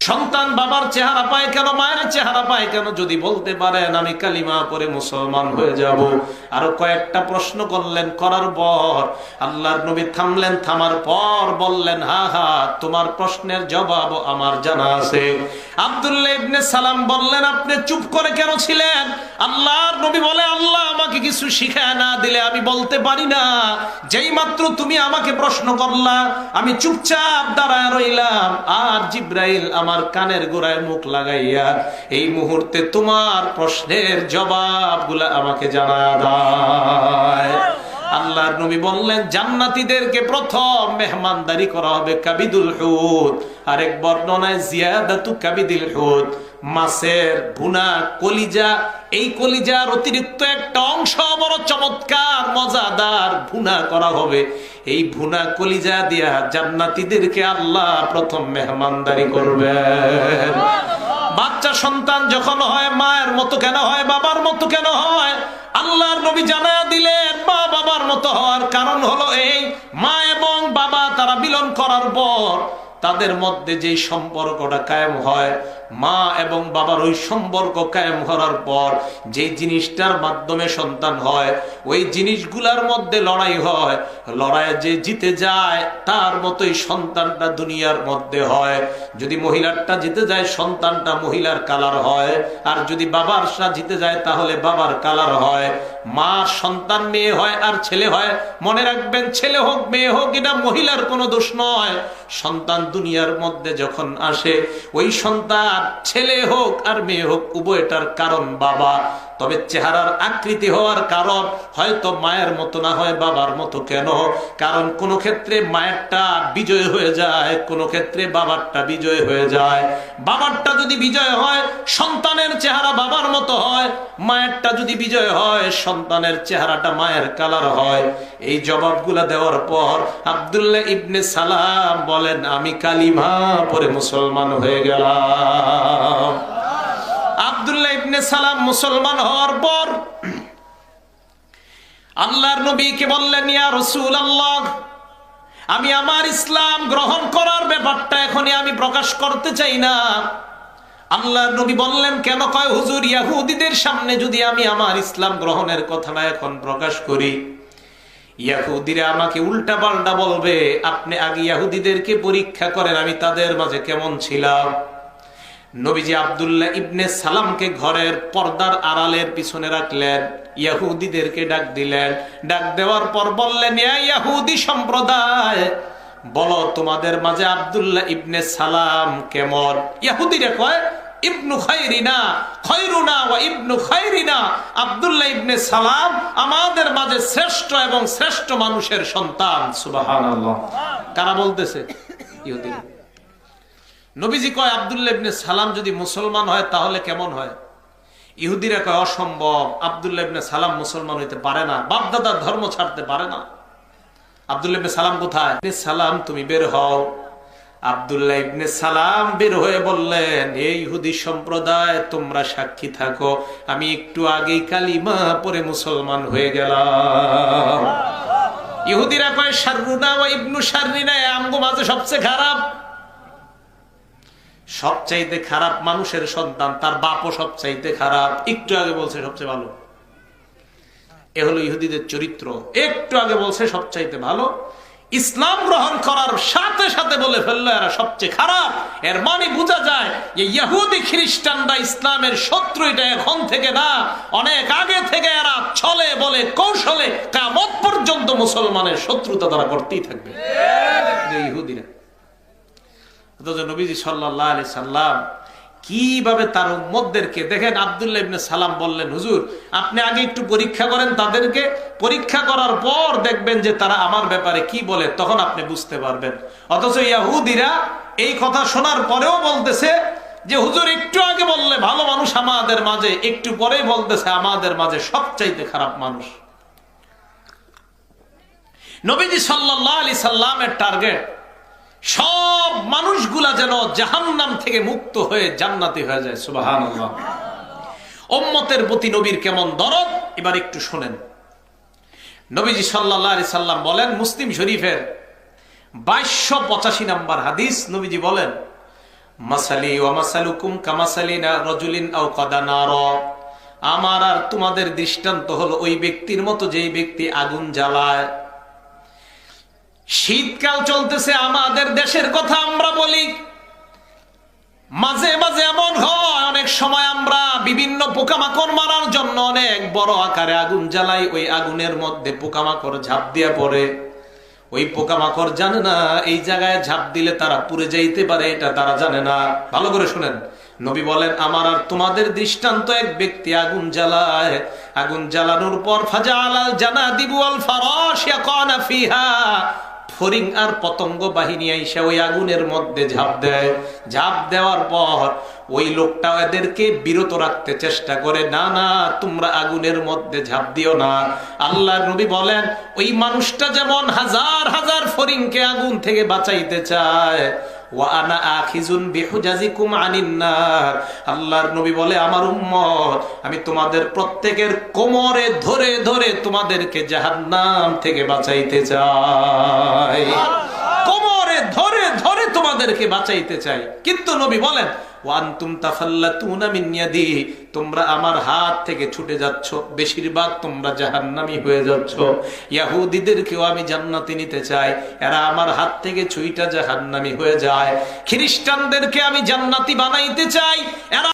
সন্তান বাবার চেহারা পায় কেন, মায়ের চেহারা পায় কেন? যদি বলতে পারেন আমি কালিমা পড়ে মুসলমান হয়ে যাব। আরো কয়েকটা প্রশ্ন করলেন, করার পর আল্লাহর নবী থামলেন, থামার পর বললেন, হা হা, তোমার প্রশ্নের জবাব আমার জানা আছে। আব্দুল্লাহ ইবনে সালাম বললেন, আপনি চুপ করে কেন ছিলেন? আল্লাহর নবী বলে, আল্লাহ আমাকে কিছু শিখায় না দিলে আমি বলতে পারি না। যেই মাত্র তুমি আমাকে প্রশ্ন করলা, আমি চুপচাপ দাঁড়ায় রইলাম, আর জিব্রাইল আমার কানের গোড়ায় মুখ লাগাইয়া এই মুহূর্তে তোমার প্রশ্নের জবাবগুলা আমাকে জানা দেয়। আল্লাহর নবী বললেন, জান্নাতীদেরকে প্রথম মেহমানদারি করা হবে কাবিদুল হুত। আরেক বর্ণনায় জিয়াদাতু কাবিদুল হুত, মাছের ভুনা কলিজা। এই কলিজার অতিরিক্ত একটা অংশ বড় চমৎকার মজাদার ভুনা করা হবে। এই ভুনা কলিজা দিয়া জান্নাতীদেরকে আল্লাহ প্রথম মেহমানদারি করবেন। বাচ্চা সন্তান যখন হয় মায়ের মতো কেন হয়, বাবার মতো কেন হয়? আল্লাহর নবী জানায়া দিলেন, মা বাবার মতো হওয়ার কারণ হলো এই, মা এবং বাবা তারা মিলন করার পর তাদের মধ্যে যে সম্পর্কটা কায়েম হয়, মা এবং বাবার ওই সম্পর্ক কায়েম করার পর যে জিনিসটার মাধ্যমে সন্তান হয়, ওই জিনিসগুলার মধ্যে লড়াই হয়। লড়াইয়ে যে জিতে যায় তার মতোই সন্তানটা দুনিয়ার মধ্যে হয়। যদি মহিলারটা জিতে যায় সন্তানটা মহিলার কালার হয়, আর যদি বাবারটা জিতে যায় তাহলে বাবার কালার হয়। মার সন্তান মেয়ে হয় আর ছেলে হয়। মনে রাখবেন, ছেলে হোক মেয়ে হোক এটা মহিলার কোনো দোষ নয়। সন্তান দুনিয়ার মধ্যে যখন আসে, ওই সন্তান ছেলে হোক আর মেয়ে হোক উভয়টার কারণ বাবা। তবে চেহারার আকৃতি হওয়ার কারণ হয়তো মায়ের মতো না হয় বাবার মতো। কেন? কারণ কোন ক্ষেত্রে মায়েরটা বিজয় হয়ে যায়, কোন ক্ষেত্রে বাবারটা বিজয় হয়ে যায়। বাবারটা যদি বিজয় হয় সন্তানের চেহারা বাবার মতো হয়, মায়েরটা যদি বিজয় হয় সন্তানের চেহারাটা মায়ের কালার হয়। এই জবাবগুলা দেওয়ার পর আব্দুল্লাহ ইবনে সালাম বলেন, আমি কালিমা পড়ে মুসলমান হয়ে গেলাম। আব্দুল্লাহ ইবনে সালাম মুসলমান হওয়ার পর আল্লাহর নবীকে বললেন, ইয়া রাসূলুল্লাহ, আমি আমার ইসলাম গ্রহণ করার ব্যাপারটা এখনই আমি প্রকাশ করতে চাই না। আল্লাহর নবী বললেন, কেন? কয়, হুজুর, ইহুদিদের সামনে যদি আমি আমার ইসলাম গ্রহণের কথাটা এখন প্রকাশ করি, ইহুদিরা আমাকে উল্টা পাল্টা বলবে। আপনি আগে ইহুদিদেরকে পরীক্ষা করেন আমি তাদের মাঝে কেমন ছিলাম। নবীজি আব্দুল্লাহ ইবনে সালামকে ঘরের পর্দার আড়ালের পিছনে রাখলেন, ইহুদিদেরকে ডাক দিলেন। ডাক দেওয়ার পর বললেন, ইয়া ইহুদি সম্প্রদায়, বলো তোমাদের মাঝে আব্দুল্লাহ ইবনে সালাম কেমন? ইহুদিরা কয়, ইবনু খায়রিনা খায়রুনা ওয়া ইবনু খায়রিনা, আব্দুল্লাহ ইবনে সালাম আমাদের মাঝে শ্রেষ্ঠ এবং শ্রেষ্ঠ মানুষের সন্তান। সুবহানাল্লাহ। কারা বলতেছে? ইহুদিরা। নবীজি কয়, আব্দুল্লাহ ইবনে সালাম যদি মুসলমান হয় তাহলে কেমন হয়? ইহুদিরা কয়, অসম্ভব, আব্দুল্লাহ ইবনে সালাম মুসলমান হইতে পারে না, বাপদাদার ধর্ম ছাড়তে পারে না। আব্দুল্লাহ ইবনে সালাম কোথায়? সালাম তুমি বের হও। আব্দুল্লাহ ইবনে সালাম বের হয়ে বললেন, এই ইহুদি সম্প্রদায় তোমরা সাক্ষী থাকো, আমি একটু আগেই কালিমা পড়ে মুসলমান হয়ে গেলাম। ইহুদিরা কয়, শাররুনা ওয়া ইবনু শাররিনা, আমগো মাঝে সবচেয়ে খারাপ। সবচাইতে খারাপ মানুষের সন্তান, তার বাপও সবচাইতে খারাপ। একটু আগে বলছে সবচেয়ে ভালো। এ হলো ইহুদিদের চরিত্র। একটু আগে বলছে সবচাইতে ভালো, ইসলাম গ্রহণ করার সাথে সাথে বলে ফেললো এরা সবচেয়ে খারাপ। এর মানে বোঝা যায় যে ইহুদি খ্রিস্টানরা ইসলামের শত্রু। এটা এখন থেকে না, অনেক আগে থেকে এরা ছলে বলে কৌশলে কিয়ামত পর্যন্ত মুসলমানের শত্রুতা তারা করতেই থাকবে ইহুদিরা। নবীজি সাল্লাল্লাহু আলাইহি সাল্লাম কিভাবে তার উম্মতদেরকে দেখেন। আব্দুল্লাহ ইবনে সালাম বললেন, হুজুর আপনি আগে একটু পরীক্ষা করেন তাদেরকে, পরীক্ষা করার পর দেখবেন যে তারা আমার ব্যাপারে কি বলে, তখন আপনি বুঝতে পারবেন। অথচ ইহুদিরা এই কথা শোনার পরেও বলতেছে যে হুজুর একটু আগে বললে ভালো মানুষ আমাদের মাঝে, একটু পরেই বলতেছে আমাদের মাঝে সবচাইতে খারাপ মানুষ। নবীজি সাল্লাল্লাহু আলাইহি সাল্লামের টার্গেট সব মানুষগুলা যেন জাহান্নাম থেকে মুক্ত হয়ে জান্নাতি হয়ে যায়। সুবহানাল্লাহ। উম্মতের প্রতি নবীর কেমন দরদ এবার একটু শুনেন। নবীজি সাল্লাল্লাহু আলাইহি সাল্লাম বলেন, মুসলিম শরীফের 2285 নম্বর হাদিস, নবীজি বলেন, মাসালি ওয়া মাসালুকুম কামাসালিনা রাজুলিন আও কাদানারা, আমার আর তোমাদের দৃষ্টান্ত হলো ওই ব্যক্তির মতো যেই ব্যক্তি আগুন জ্বালায়। শীতকাল চলতেছে, আমাদের দেশের কথা আমরা বলি, মাঝে মাঝে এমন হয় অনেক সময় আমরা বিভিন্ন পোকামাকড় মারার জন্য অনেক বড় আকারে আগুন জ্বালাই, ওই আগুনের মধ্যে পোকামাকড় ঝাঁপ দিয়ে পড়ে। ওই পোকামাকড় জানে না এই জায়গায় ঝাঁপ দিলে তারা পুড়ে যাইতে পারে, এটা তারা জানে না। ভালো করে শুনেন, নবী বলেন আমার আর তোমাদের দৃষ্টান্ত এক ব্যক্তি আগুন জ্বালায়, আগুন জ্বালানোর পর ফাজাআলাল জানাদিবু ওয়াল ফারাশ ইয়াকানা ফিহা, ফড়িং আর পতঙ্গ বাহিনী আইসা ওই আগুনের মধ্যে ঝাঁপ দেয়। ঝাঁপ দেওয়ার পর ওই লোকটা এদেরকে বিরত রাখতে চেষ্টা করে, না না তোমরা আগুনের মধ্যে ঝাঁপ দিও না। আল্লাহর নবী বলেন ওই মানুষটা যেমন হাজার হাজার ফড়িংকে আগুন থেকে বাঁচাইতে চায়, ওয়া আনা আখিজুন বিহুজাজিকুম আনিন নার, আল্লাহর নবী বলে আমার উম্মত আমি তোমাদের প্রত্যেকের কোমরে ধরে ধরে তোমাদেরকে জাহান্নাম থেকে বাঁচাইতে চাই, কোমরে ধরে ধরে তোমাদেরকে বাঁচাইতে চাই। কিন্তু নবী বলেন ওয়ান্তুম তাফাল্লাতুনা মিন ইয়াদি, তোমরা আমার হাত থেকে ছুটে যাচ্ছ, বেশিরভাগ তোমরা জাহান্নামী হয়ে যাচ্ছ। ইহুদিদেরকেও আমি জান্নাতে নিতে চাই, এরা আমার হাত থেকে ছুঁইটা জাহান্নামী হয়ে যায়। খ্রিস্টানদেরকে আমি জান্নাতি বানাইতে চাই, এরা